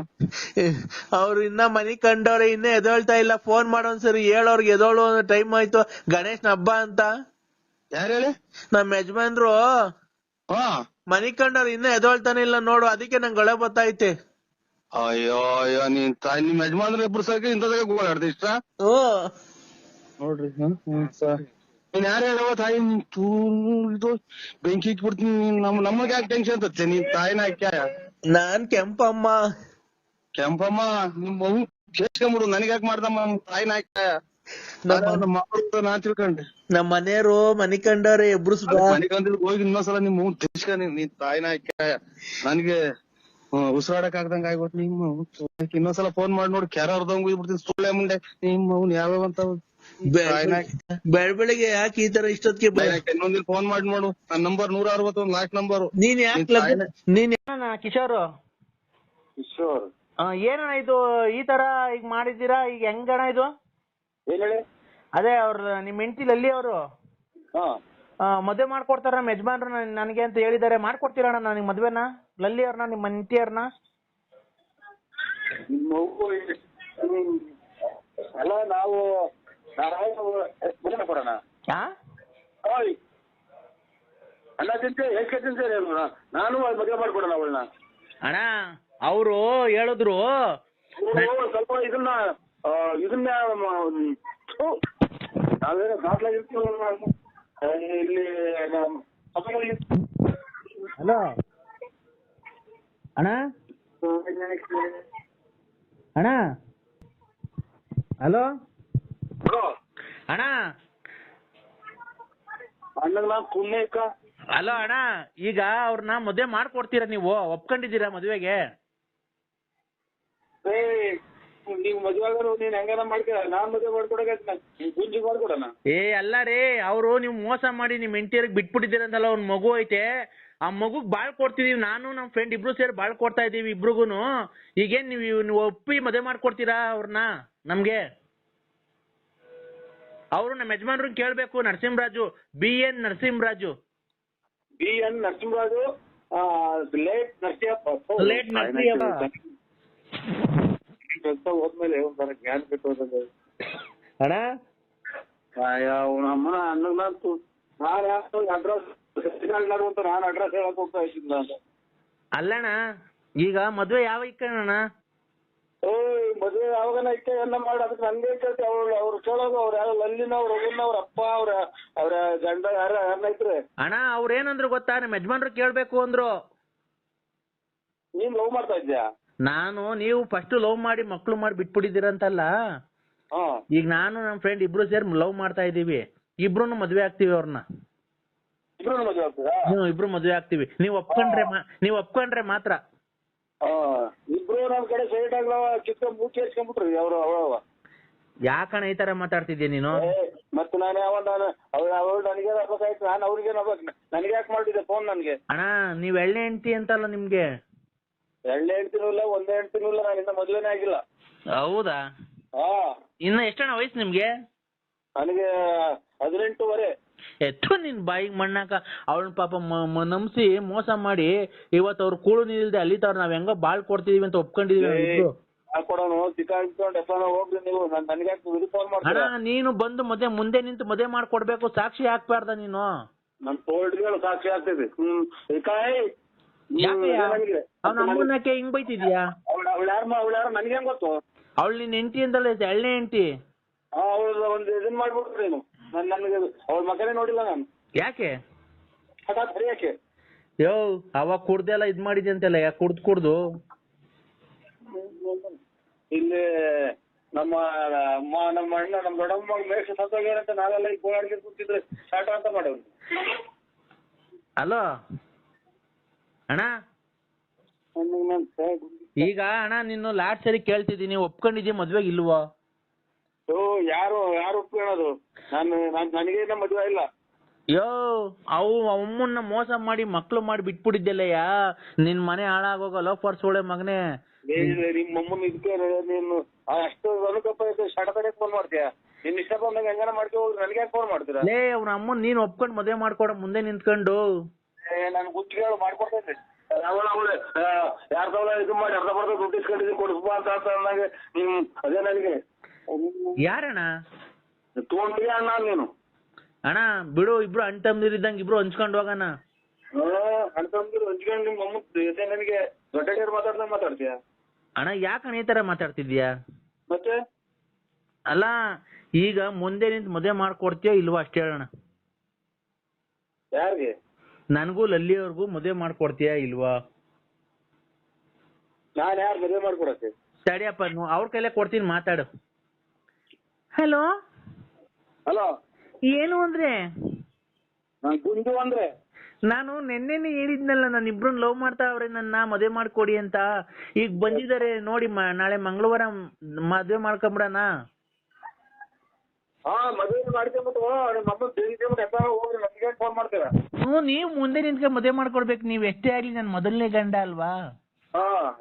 ಅವ್ರು ಇನ್ನ ಮನಿ ಕಂಡವ್ರೆ ಇನ್ನ ಎದೊಳ್ತಾ ಇಲ್ಲ ಫೋನ್ ಮಾಡೋನ್ಸರಿ ಹೇಳೋರ್ಗೆ ಎದೋಳು ಟೈಮ್ ಆಯ್ತು ಗಣೇಶನ ಹಬ್ಬ ಅಂತ ಯಾರು ಹೇಳಿ ನಮ್ ಯಜಮಾನ್ರು ಮನಿ ಕಂಡವ್ರು ಇನ್ನ ಎದೊಳ್ತಾನೆ ಇಲ್ಲ ನೋಡು ಅದಕ್ಕೆ ನಂಗೆ ಗೊಳೆ ಬತ್ತೈತೆ ಅಯ್ಯೋ ಅಯ್ಯೋ ನಿಮ್ ಯಜಮಾನ್ರ ಇಬ್ರು ಸಾಕಿ ಇಂಥದಾಗ ಗೋಳಾಡ್ದೆ ಇಷ್ಟ ನೋಡ್ರಿ ನೀನ್ ಯಾರು ಹೇಳವ ತಾಯಿ ಇದು ಬೆಂಕಿ ಇಟ್ಬಿಡ್ತೀನಿ ನಮಗೆ ಯಾಕೆ ಟೆನ್ಷನ್ ಅಂತತ್ತೆ ನೀನ್ ತಾಯಿನ ಹಾಕ್ಯ ನಾನ್ ಕೆಂಪಮ್ಮ ನಿಮ್ ಮಗು ಕೇಳ್ಕೊಂಬಿಡು ನನಗ್ ಯಾಕೆ ಮಾಡ್ದಮ್ಮ ತಾಯಿನ ಹಾಕ್ಯ ನಾನ್ ತಿಳ್ಕೊಂಡೆ ನಮ್ ಮನೆಯವರು ಮನಿ ಕಂಡವ್ರೆ ಇಬ್ರು ಮನೆಗೆ ಹೋಗಿ ಇನ್ನೊಂದ್ಸಲ ನಿಮ್ ಮಗು ತಿಳಿಸ್ಕ ನೀನ್ ತಾಯಿನ ಹಾಕ್ಯ ನನ್ಗೆ ಉಸಿರಾಡಕ್ ಆಗ್ದಂಗ ಆಗ್ಬಿಟ್ಟು ನಿಮ್ಮ ಇನ್ನೊಂದ್ಸಲ ಫೋನ್ ಮಾಡಿ ನೋಡಿ ಕ್ಯಾರ ಹೊರದಂಗ್ ಬಿಡ್ತೀನಿ ಸುಳ್ಳೆ ಮುಂಡೆ ನಿಮ್ ಮಗನ್ ಯಾವ್ಯಾವ ಅಂತ ಬೆಳಗ್ಗೆ ಯಾಕೆ ಈ ತರ ಇಷ್ಟೊತ್ತಿಗೆ ಇನ್ನೊಂದಿನ ಫೋನ್ ಮಾಡಿ ನೋಡು ನನ್ನ ನಂಬರ್ 161 ಲಾಸ್ಟ್ ನಂಬರ್ ನೀನ್ ಯಾಕೆ ಕಿಶೋರ್ ಏನಣ್ಣ ಇದು ಈ ತರ ಈಗ ಮಾಡಿದ್ದೀರಾ ಈಗ ಹೆಂಗಣ ಇದು ಅದೇ ಅವ್ರ ನಿಮ್ ಹೆಂಡತಿ ಅವರು ಮದ್ವೆ ಮಾಡ್ಕೊಡ್ತಾರ ನಮ್ಮ ಯಜಮಾನ್ರು ನನಗೆ ಅಂತ ಹೇಳಿದಾರೆ ಮಾಡ್ಕೊಡ್ತೀರಣ್ಣ ನನಗೆ ಮದ್ವೆನ ಲಲ್ಲಿ ಅವ್ರನ್ನ ನಿಮ್ಮ ಹೆಂಡತಿಯವ್ರನ್ನ ಅಲ್ಲ ನಾವು ಕೊಡೋಣ ಅಣ್ಣ ತಿಂತೇವೆ ನಾನು ಮದುವೆ ಮಾಡ್ಕೊಡೋಣ ಅವಳನ್ನ ಅಣ್ಣ ಅವರು ಹೇಳಿದ್ರು ಸ್ವಲ್ಪ ಇದನ್ನ ನಾವೇನೋ ದಾಖಲಾಗಿರ್ತೀವಿ ಇಲ್ಲಿ ಹಲೋ ಅಣ್ಣ ಅಣ್ಣ ಹಲೋ ಅಣ್ಣ ಅಣ್ಣಗ್ ನಾ ಪುಣ್ಯಕ್ಕ ಹಲೋ ಅಣ್ಣ, ಈಗ ಅವ್ರನ್ನ ಮದುವೆ ಮಾಡ್ಕೊಡ್ತೀರಾ ನೀವು? ಒಪ್ಕೊಂಡಿದ್ದೀರಾ ಮದುವೆಗೆ? ನೀವ್ ಮದ್ವೆ ಆಗೋರು ನೀನ್ ಹೆಂಗಾರ ಮಾಡ್ತೀರ, ನಾನ್ ಮದ್ವೆ ಮಾಡ್ಕೊಡಕ ಗುಂಜಿ ಮಾಡ್ಕೊಡಣ. ಅಲ್ಲ ರೀ, ಅವರು ನೀವು ಮೋಸ ಮಾಡಿ ನಿಮ್ ಹೆಂಡತಿಯರಿಗೆ ಬಿಟ್ಬಿಟ್ಟಿದ್ದೀರಂತಲ್ಲ, ಒಂದ್ ಮಗು ಐತೆ, ಆ ಮಗುಗ್ ಬಾಳ್ ಕೊಡ್ತಿದೀವಿ. ನಾನು ನಮ್ ಫ್ರೆಂಡ್ ಇಬ್ರು ಸೇರಿ ಬಾಳ್ ಕೊಡ್ತಾ ಇದೀವಿ ಇಬ್ರಿಗೂನು. ಈಗೇನ್ ನೀವು ಒಪ್ಪಿ ಮದುವೆ ಮಾಡ್ಕೊಡ್ತೀರಾ ಅವ್ರನ್ನ ನಮ್ಗೆ? ಅವರು ನಮ್ಮ ಯಜಮಾನ್ರನ್ನ ಕೇಳ್ಬೇಕು. Narasimharaju, BN Narasimharaju. BN Narasimharaju, late Narasimhappa. Late Narasimhappa ಕೆಲಸ ಹೋದ್ಮೇಲೆ ಒಂಥರ ಜ್ಞಾನ ಬಿಟ್ಟು ಅಣ್ಣ. ಅಮ್ಮನ ಅನ್ನಗ್ನಂತು ನಾನು ಅಡ್ರೆಸ್ ಅಂತ ನಾನು ಅಡ್ರೆಸ್ ಹೇಳಕ್ ಹೋಗ್ತಾ ಇದ್ದಿಲ್ಲ ಅಂತ. ಅಲ್ಲಣ್ಣ, ಈಗ ಮದ್ವೆ ಯಾವ ಇಕ್ಕಣ್ಣ? ಮದ್ವೆ ಯಾವಾಗನ ಇಕ್ಕ ಎಲ್ಲ ಮಾಡಿ ಅದಕ್ಕೆ ನನ್ಗೆ ಕೇಳ್ತಿ. ಅವ್ರು ಕೇಳೋದು ಅವ್ರು ಯಾರು ಲಲ್ಲಿನ ಅವ್ರ ರಘುನ ಅವ್ರ ಅಪ್ಪ ಅವ್ರ ಗಂಡ ಯಾರನ್ನ ಇದ್ರೆ. ಅಣ್ಣ ಅವ್ರೇನಂದ್ರು ಗೊತ್ತಾ, ನಮ್ಮ ಯಜಮಾನ್ರು ಕೇಳ್ಬೇಕು ಅಂದ್ರು. ನೀನ್ ಲವ್ ಮಾಡ್ತಾ ಇದ್ಯಾ? ನಾನು ನೀವು ಫಸ್ಟ್ ಲವ್ ಮಾಡಿ ಮಕ್ಳು ಮಾಡಿ ಬಿಟ್ಬಿಟ್ಟಿದ್ದೀರಂತಲ್ಲ, ಈಗ ನಾನು ನಮ್ಮ ಫ್ರೆಂಡ್ ಇಬ್ರು ಸೇರಿ ಲವ್ ಮಾಡ್ತಾ ಇದೀವಿ. ಇಬ್ರು ಮದ್ವೆ ಆಗ್ತೀವಿ ಅವ್ರನ್ನ. ಇಬ್ರು ಮದ್ವೆ ಆಗ್ತೀರಾ? ಇಬ್ರು ಮದ್ವೆ ಆಗ್ತೀವಿ. ನೀವ್ ಒಪ್ಕೊಂಡ್ರೆ ಮಾತ್ರ. ಇಬ್ರು ನಮ್ ಕಡೆ ಸೈಡ್ ಆಗ್ಲವ ಚಿಕ್ಕ ಮೂಕಿ ಹಚ್ಕೊಂಡ್ಬಿಟ್ರಿ ಅವ್ರು. ಯಾಕಣ್ಣ ಈ ತರ ಮಾತಾಡ್ತಿದ್ಯಾ ನೀನು? ಮತ್ತೆ ನಾನು ಅವಳು ನನಗೆ ಆಗ್ಬೇಕಾಯ್ತು, ನಾನು ಅವ್ರಿಗೆ ನನಗೆ ಯಾಕೆ ಮಾಡಿದ್ದೆ ಫೋನ್ ನನ್ಗೆ? ಅಣ್ಣ ನೀವ್ ಎಳ್ಳೆ ಹೆಂಡ್ತಿ ಅಂತಲ್ಲ ನಿಮ್ಗೆ? 2 ಹೆಂಡ್ತಿನೂ ಇಲ್ಲ, 1 ಹೆಂಡ್ತಿನೂ ಇಲ್ಲ, ನಾನು ಇನ್ನ ಮದ್ವೆನೇ ಆಗಿಲ್ಲ. ಹೌದಾ? ಇನ್ನ ಎಷ್ಟಣ್ಣ ವಯಸ್ಸು ನಿಮ್ಗೆ? ನನಗೆ 18 ಎತ್ತು ನಿನ್ ಬಾಯಿಗೆ ಮಣ್ಣಾಕ. ಅವಳನ್ನ ಪಾಪ ನಂಬಿಸಿ ಮೋಸ ಮಾಡಿ ಇವತ್ತು ಅವ್ರು ಕೂಳು ನಿಲ್ದೆ ಅಲ್ಲಿತಾವ್ರ. ನಾವ್ ಹೆಂಗೋ ಬಾಳ್ ಕೊಡ್ತಿದೀವಿ ಅಂತ ಒಪ್ಕೊಂಡಿದೀವಿ. ಕೊಡೋನು ಸಿಕ್ಕಾಕೊಂಡು ಹೋಗ್ಲಿ ನೀವು, ನನಗೆ ಫೋನ್ ಅಣ್ಣ ನೀನು ಬಂದು ಮುಂದೆ ನಿಂತು ಮದುವೆ ಮಾಡ್ಕೊಡ್ಬೇಕು. ಸಾಕ್ಷಿ ಹಾಕ್ಬಾರ್ದ ನೀನು? ನನ್ ತೋಳ್ಗಳು ಸಾಕ್ಷಿ ಆಗ್ತಿದೆ. ಅವ್ನ ಅಮ್ಮನಕ್ಕೆ ಹಿಂಗ್ ಬೈತಿದ್ಯಾ? ಅವಳು ಯಾರು ನನಗೆ ಹೆಂಗ್ ಗೊತ್ತು? ಅವಳು ನಿನ್ ಹೆಂಡತಿ ಅಂತಲ್ಲ, ಎಳ್ಳೆ ಹೆಂಡತಿ. ಅವ್ಳು ಒಂದು ಇದನ್ ಮಾಡ್ಬಿಟ್ರಿ ನೀನು. ನನಗೆ ಅವ್ಳ ಮಗನೇ ನೋಡಿಲ್ಲ ನಾನು. ಯಾಕೆ? ಯಾಕೆ ಯೋ ಅವಾಗ ಕುಡ್ದೆಲ್ಲ ಇದ್ ಮಾಡಿದ್ಯ ಅಂತೆಲ್ಲ, ಯಾಕೆ ಕುಡ್ದು ಇಲ್ಲಿ ನಮ್ಮ ಅಣ್ಣ ನಮ್ಮ ದೊಡ್ಡಮ್ಮ ಮೇಷ ಸತ್ತೋಗ್ಯಾರಂತ ನಾವೆಲ್ಲ ಈಗ ಗೋಳಾಡ್ಗೆ ಕೂತಿದ್ರೆ ಸ್ಟಾರ್ಟ್ ಅಂತ ಮಾಡೋದು. ಅಲೋ ಅಣ್ಣ, ಈಗ ಅಣ್ಣ ನಿನ್ನ ಲಾಸ್ಟ್ ಸರಿ ಕೇಳ್ತಿದ್ದೀನಿ, ಒಪ್ಕೊಂಡಿದ್ಯಾ ಮದ್ವೆಗೆ ಇಲ್ವೋ? ಯಾರು ಒಪ್ಕೊಳ್ಳೋದು? ನನಗೇನ ಮದ್ವೆ ಇಲ್ಲ. ಯೋ ಅಮ್ಮನ್ನ ಮೋಸ ಮಾಡಿ ಮಕ್ಳು ಮಾಡಿ ಬಿಟ್ಬಿಟ್ಟಿದ್ದೆಲ್ಲಯ್ಯ. ನಿನ್ ಮನೆ ಹಾಳಾಗೋಗ ಲೋಫರ್ ಸೋಳೆ ಮಗನೇ. ನಿಮ್ಮ ಅಮ್ಮನ ಇದಕ್ಕೆ ನೀನು ಅಷ್ಟು ಅನುಕಂಪ ಶಟತಡೆ ಫೋನ್ ಮಾಡ್ತೀಯ? ನಿನ್ ಇಷ್ಟ ಬಂದಾಗ ಹೆಂಗಾನ ಮಾಡ್ಕೊ ಹೋಗಿ, ನನಗೆ ಯಾಕೆ ಫೋನ್ ಮಾಡ್ತೀರಾ? ಲೇ ಅವ್ನ ಅಮ್ಮನ್ ನೀನ್ ಒಪ್ಕೊಂಡ್ ಮದ್ವೆ ಮಾಡ್ಕೊಡ ಮುಂದೆ ನಿಂತ್ಕೊಂಡು. ನಾನು ಗುತ್ತಿಗೆ ಮಾಡ್ಕೊಡ್ತೈತೆ. ಅವಳು 2000 ಇದು ಮಾಡಿ ಅರ್ಧ ಬರ್ಧ ದುಡ್ಡು ಇಸ್ಕೊಂಡಿದ್ದೀನಿ ಕೊಡಿಸ್ಬಾ ಅಂತ ಅಂದಾಗ ನೀವ್ ಅದೇ ನನಗೆ ಯಾರಣ್ಣ ತಗೊಂಡಿಯ ಅಣ್ಣ ನೀನು? ಅಣ್ಣ ಬಿಡು, ಇಬ್ರು ಅಣ್ಣ ತಮ್ಮದಿರಿದ್ದಂಗೆ ಇಬ್ರು ಹಂಚ್ಕೊಂಡು ಹೋಗೋಣ. ಅಣ್ಣ ತಮ್ಮದಿರು ಹಂಚ್ಕೊಂಡು ನಿಮ್ಮ ಅಮ್ಮ ನನಗೆ ದೊಡ್ಡ ಮಾತಾಡ್ತೀಯ? ಅಣ್ಣ ಯಾಕಣ್ಣ ಈ ತರ ಮಾತಾಡ್ತಿದ್ಯಾ? ಮತ್ತೆ ಅಲ್ಲ ಈಗ ಮುಂದೆ ನಿಂತು ಮದುವೆ ಮಾಡ್ಕೊಡ್ತೀಯೋ ಇಲ್ವಾ ಅಷ್ಟೇ ಹೇಳೋಣ. ಯಾರಿಗೆ? ನನ್ಗೂ ಲಲ್ಲಿಯವ್ರಿಗೂ ಮದುವೆ ಮಾಡ್ಕೊಡ್ತೀಯಾ ಇಲ್ವಾ? ನಾನ್ ಯಾರು ಮದುವೆ ಮಾಡ್ಕೊಡಕ್ಕೆ? ತಡಿಯಪ್ಪ, ಅವ್ರ ಕೈಲೇ ಕೊಡ್ತೀನಿ, ಮಾತಾಡು. ಹಲೋ ಏನು ಅಂದ್ರೆ? ನಾನ್ ಗುಂಡು ಅಂದ್ರೆ ನಾನು ನೆನ್ನೆನೆ ಹೇಳಿದ್ನಲ್ಲ, ನಾನು ಇಬ್ರನ್ನ ಲವ್ ಮಾಡ್ತಾ ಅವ್ರೆ, ನನ್ನ ಮದುವೆ ಮಾಡ್ಕೊಡಿ ಅಂತ. ಈಗ ಬಂದಿದ್ದಾರೆ ನೋಡಿ, ನಾಳೆ ಮಂಗಳವಾರ ಮದುವೆ ಮಾಡ್ಕೊಂಬಿಡಣ. ಮದುವೆ ಮಾಡ್ಕೊಂಬಿಟ್ಟು ನಿಮ್ಮ ಅಮ್ಮ ತಿಳಿದ್ಬಿಟ್ಟು ಹೋಗ್ರಿ, ನಮ್ಗೆ ಫೋನ್ ಮಾಡ್ತೀರಾ? ನೀವು ಮುಂದೆ ನಿಂತ್ಕೊಂಡು ಮದುವೆ ಮಾಡ್ಕೊಡ್ಬೇಕು. ನೀವ್ ಎಷ್ಟೇ ಆಗ್ಲಿ ನನ್ ಮೊದಲನೇ ಗಂಡ ಅಲ್ವಾ?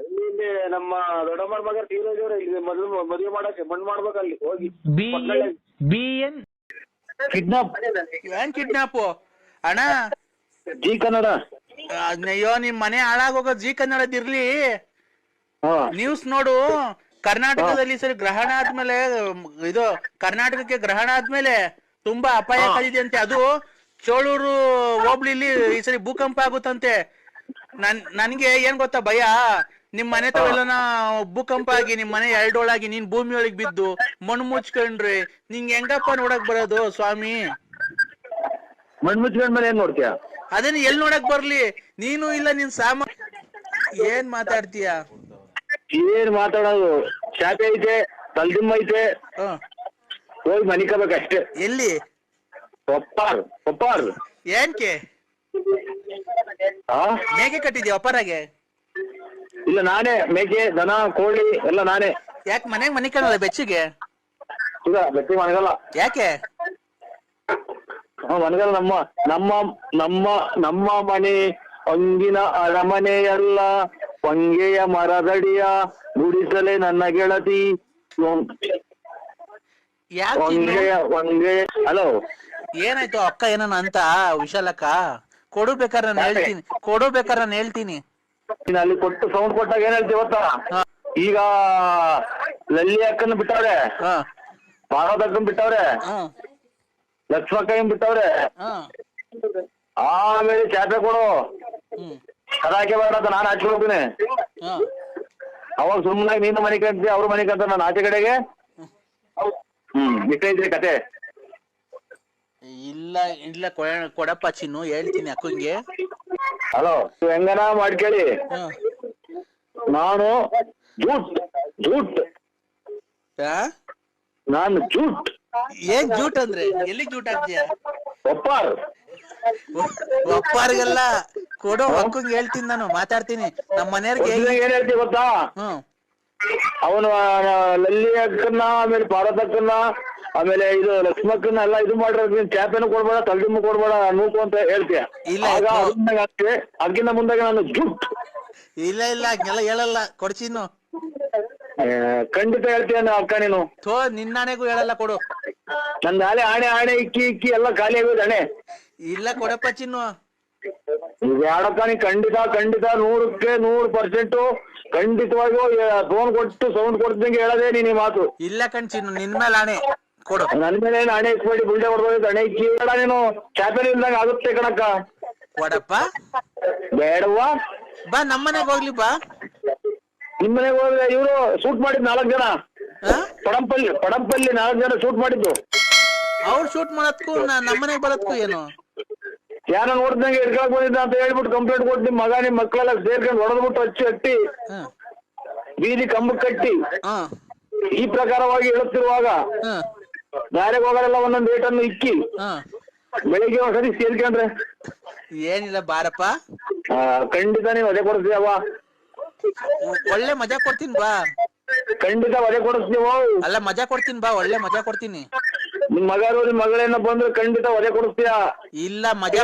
ಇಲ್ಲಿ ನಮ್ಮ ದೊಡ್ಡಮ್ಮನ ಮಗ ತೀರೋಜವ್ರೆ, ಇಲ್ಲಿ ಮದುವೆ ಮಾಡಕ್ಕೆ ಮಣ್ಣು ಮಾಡ್ಬೇಕಲ್ಲಿ ಹೋಗಿ. BN ಕಿಡ್ನಾಪ್ ಅಣ್ಣ? ಜಿ ಕನ್ನಡ. ಅಯ್ಯೋ ನಿಮ್ ಮನೆ ಹಾಳಾಗೋಗ ಜಿ ಕನ್ನಡದಿರ್ಲಿ. ನ್ಯೂಸ್ ನೋಡು, ಕರ್ನಾಟಕದಲ್ಲಿ ಸರಿ ಗ್ರಹಣ ಆದ್ಮೇಲೆ, ಇದು ಕರ್ನಾಟಕಕ್ಕೆ ಗ್ರಹಣ ಆದ್ಮೇಲೆ ತುಂಬಾ ಅಪಾಯ ಕಲಿದೆ ಅಂತೆ. ಅದು ಚೋಳೂರು ಹೋಬ್ಳಿಲಿ ಈ ಸರಿ ಭೂಕಂಪ ಆಗುತ್ತಂತೆ. ನನ್ಗೆ ಏನ್ ಗೊತ್ತಾ ಭಯ, ನಿಮ್ ಮನೆ ತವೆಲ್ಲನ ಭೂಕಂಪ ಆಗಿ ನಿಮ್ ಮನೆ ಎರಡೋಳಾಗಿ ನೀನ್ ಭೂಮಿ ಒಳಗ್ ಬಿದ್ದು ಮಣ್ಣು ಮುಚ್ಕೊಂಡ್ರಿ ನಿಂಗ್ ಹೆಂಗಪ್ಪ ನೋಡಕ್ ಬರೋದು ಸ್ವಾಮಿ? ಮಣ್ಣು ಮುಚ್ಕೊಂಡ್ ಮೇಲೆ ಏನ್ ನೋಡ್ತೀಯ? ಅದೇನ್ ಎಲ್ ನೋಡಕ್ ಬರ್ಲಿ? ನೀನು ಇಲ್ಲ ನಿನ್ ಏನ್ ಮಾತಾಡ್ತೀಯ? ಏನ್ ಮಾತಾಡೋದು? ಚಾಪೆ ಐತೆ, ತಲ್ದಿಮ್ಮ ಐತೆ, ಹೋಗಿ ಮನಿಕಬೇಕಷ್ಟೇ. ಎಲ್ಲಿ? ಒಪ್ಪಾರ್ ಏನ್ಕೆ ಮೇಕೆ ಕಟ್ಟಿದ್ಯಾ ಒಪ್ಪರಾಗೆ? ಇಲ್ಲ, ನಾನೇ ಮೇಕೆ, ದನ, ಕೋಳಿ ಎಲ್ಲ ನಾನೇ. ಯಾಕೆ ಮನೆಗ್ ಮನಿ ಕಾಣಲ್ಲ ಬೆಚ್ಚಿಗೆ? ಇಲ್ಲ, ಬೆಟ್ಟಿ ಮನಗಲ್ಲ. ಯಾಕೆ? ಮನಗಲ್ಲ. ನಮ್ಮ ಮನೆ ಅಂಗಿನ ಅರಮನೆಯಲ್ಲ, ಹೊಂಗೆಯ ಮರದಡಿಯ ಗುಡಿಸಲೇ ನನ್ನ ಗೆಳತಿ. ಹಲೋ, ಏನಾಯ್ತು ಅಕ್ಕ ಏನನ ಅಂತ ವಿಶಾಲಕ್ಕ? ಕೊಡು ಬೇಕಾದ್ರೆ ನಾನು ಹೇಳ್ತೀನಿ. ನೀನ್ ಅಲ್ಲಿ ಕೊಟ್ಟು ಸೌಂಡ್ ಕೊಟ್ಟಾಗ ಏನ್ ಹೇಳ್ತೀವಿ ಗೊತ್ತಾ? ಈಗ ಲಲ್ಲಿ ಅಕ್ಕನ ಬಿಟ್ಟವ್ರೆ, ಪಾರ್ವತಕ್ಕನ್ ಬಿಟ್ಟವ್ರೆ, ಲಕ್ಷ್ಮಕ್ಕನ್ ಬಿಟ್ಟವ್ರೆ, ಆಮೇಲೆ ಚಾಪೆ ಕೊಡು ಅದಾಕೆ ಬೇಡ ಅಂತ ನಾನು ಹಚ್ಕೊಳ್ತೀನಿ. ಅವಾಗ ಸುಮ್ಮನಾಗಿ ನೀನು ಮನೆ ಕಂತೀಯ, ಅವ್ರ ಮನೆ ಕಂತ ನಾನು ಆಚೆ ಕಡೆಗೆ. ಇಷ್ಟೈತ್ರಿ ಕತೆ. ಇಲ್ಲ ಕೊಡಪ್ಪ ಚಿನ್ನು, ಹೇಳ್ತೀನಿ ಅಕ್ಕಂಗೆ. ಹಲೋ, ಹೆಂಗನ ಮಾಡ್ಕೇಳಿ. ನಾನು ಜೂಟ್ ನಾನು ಜೂಟ್. ಏನ್ ಜೂಟ್ ಅಂದ್ರೆ? ಎಲ್ಲಿಗ್ ಜೂಟ್ ಆಗ್ತೀಯ? ಒಪ್ಪಾರ್ಗೆಲ್ಲ ಕೊಡೋ ಅಕ್ಕಂಗೆ ಹೇಳ್ತೀನಿ, ನಾನು ಮಾತಾಡ್ತೀನಿ ನಮ್ಮ ಮನೆಯವ್ರಿಗೆ. ಏನ್ ಹೇಳ್ತೀವಿ ಗೊತ್ತಾ? ಅವನು ಲಲ್ಲಿ ಅಕ್ಕನ್ನ, ಆಮೇಲೆ ಪಾರ್ವತಕ್ಕನ್ನ, ಆಮೇಲೆ ಇದು ಲಕ್ಷ್ಮಕ್ಕನ್ನ ಎಲ್ಲ ಇದು ಮಾಡಿರೋದು. ಚಾಪೆನೂ ಕೊಡ್ಬೇಡ, ತಲ್ದಿಮ್ಮು ಕೊಡ್ಬೇಡ, ನೂಕು ಅಂತ ಹೇಳ್ತೀಯ. ಅದಕ್ಕಿಂತ ಮುಂದಾಗ ನಾನು ಜೂಟ್. ಇಲ್ಲ ಹಂಗೆಲ್ಲ ಹೇಳಲ್ಲ ಕೊಡ್ಚಿನ್ನು. ಖಂಡಿತ ಹೇಳ್ತೀಯ ಅಕ್ಕ ನೀನು. ನಿನ್ನಾಣೆಗೂ ಹೇಳಲ್ಲ, ಕೊಡು. ನಂದು ಆಣೆ ಇಕ್ಕಿ ಎಲ್ಲ ಖಾಲಿ ಆಗೋದು ಹಣೆ. ಇಲ್ಲ ಕೊಡಪ್ಪ ಚಿನ್ನು. ಯಾಡಕ್ಕ ನೀ ಖಂಡಿತ 100% 100% ಖಂಡಿತವಾಗಿಯೂ ಫೋನ್ ಕೊಟ್ಟು ಸೌಂಡ್ ಕೊಡ್ದಂಗೆ ಹೇಳದೆ ನೀನ್ ಈ ಮಾತು. ಇಲ್ಲ ಕಣ್ಚಿನ್ನು, ನಿನ್ ಮೇಲೆ ಆಣೆ ಕೊಡು. ನನ್ ಮೇಲೆ ಹಣೆ ಇಸ್ಬೇಡಿ, ಬುಲ್ಡೆ ಹೊಡೆದೋಯ್ತು. ಹಣೆ ಇಕ್ಕಿ ನೀನು ಚಾಪೆಲ್ ಇಲ್ದಂಗ ಆಗುತ್ತೆ ಕಣಕ್ಕ. ಕೊಡಪ್ಪ. ಬೇಡವ್ವಾ, ಬಾ ನಮ್ಮನೆಗೆ ಹೋಗ್ಲಿ ಬಾ. ನಿಮ್ಮನೆಗೆ ಹೋದ್ರೆ ಇವ್ರು ಶೂಟ್ ಮಾಡಿದ್ 4 ಜನ, ಪಡಂಪಲ್ಲಿ 4 ಜನ ಶೂಟ್ ಮಾಡಿದ್ದು. ಅವ್ರು ಶೂಟ್ ಮಾಡೋದಕ್ಕೂ ನಮ್ಮನೆಗೆ ಬರೋದಕ್ಕೂ ಏನು? ಯಾರ ನೋಡ್ದಂಗೆ ಹಿಡ್ಕೊಳಕ್ ಬಂದಿದ್ದ ಅಂತ ಹೇಳ್ಬಿಟ್ಟು ಕಂಪ್ಲೇಂಟ್ ಕೊಟ್ಟು ನಿಮ್ ಮಗ ನಿಮ್ ಮಕ್ಕಳೆಲ್ಲ ಸೇರ್ಕೊಂಡು ಹೊಡೆದ್ಬಿಟ್ಟು ಹಟ್ಟಿ ಬೀದಿ ಕಂಬಕ್ಕೆ ಕಟ್ಟಿ ಈ ಪ್ರಕಾರವಾಗಿ ಹೇಳುತ್ತಿರುವಾಗ ದಾರಿಗೆ ಹೋಗೋರೆಲ್ಲ ಒಂದೊಂದು ಏಟನ್ನು ಇಕ್ಕಿ ಬೆಳಿಗ್ಗೆ ಒಂದ್ಸರಿ ಸೇರ್ಕೊಂಡ್ರೆ ಏನಿಲ್ಲ ಬಾರಪ್ಪ. ಖಂಡಿತ ನೀವು ಅದೇ ಕೊಡಿಸ್ತೀಯವ್ವ. ಒಳ್ಳೆ ಮಜಾ ಕೊಡ್ತೀನಿ ಬಾ. ಖಂಡಿತ ಅದೇ ಕೊಡಿಸ್ತೀವ. ಅಲ್ಲ ಮಜಾ ಕೊಡ್ತೀನಿ ಬಾ, ಒಳ್ಳೆ ಮಜಾ ಕೊಡ್ತೀನಿ. ನಿಮ್ ಮಗರು ನಿಮ್ ಮಗಳೇನ ಬಂದ್ರೆ ಖಂಡಿತ ಅದೇ ಕೊಡಿಸ್ತೀಯ. ಇಲ್ಲ ಮಜಾ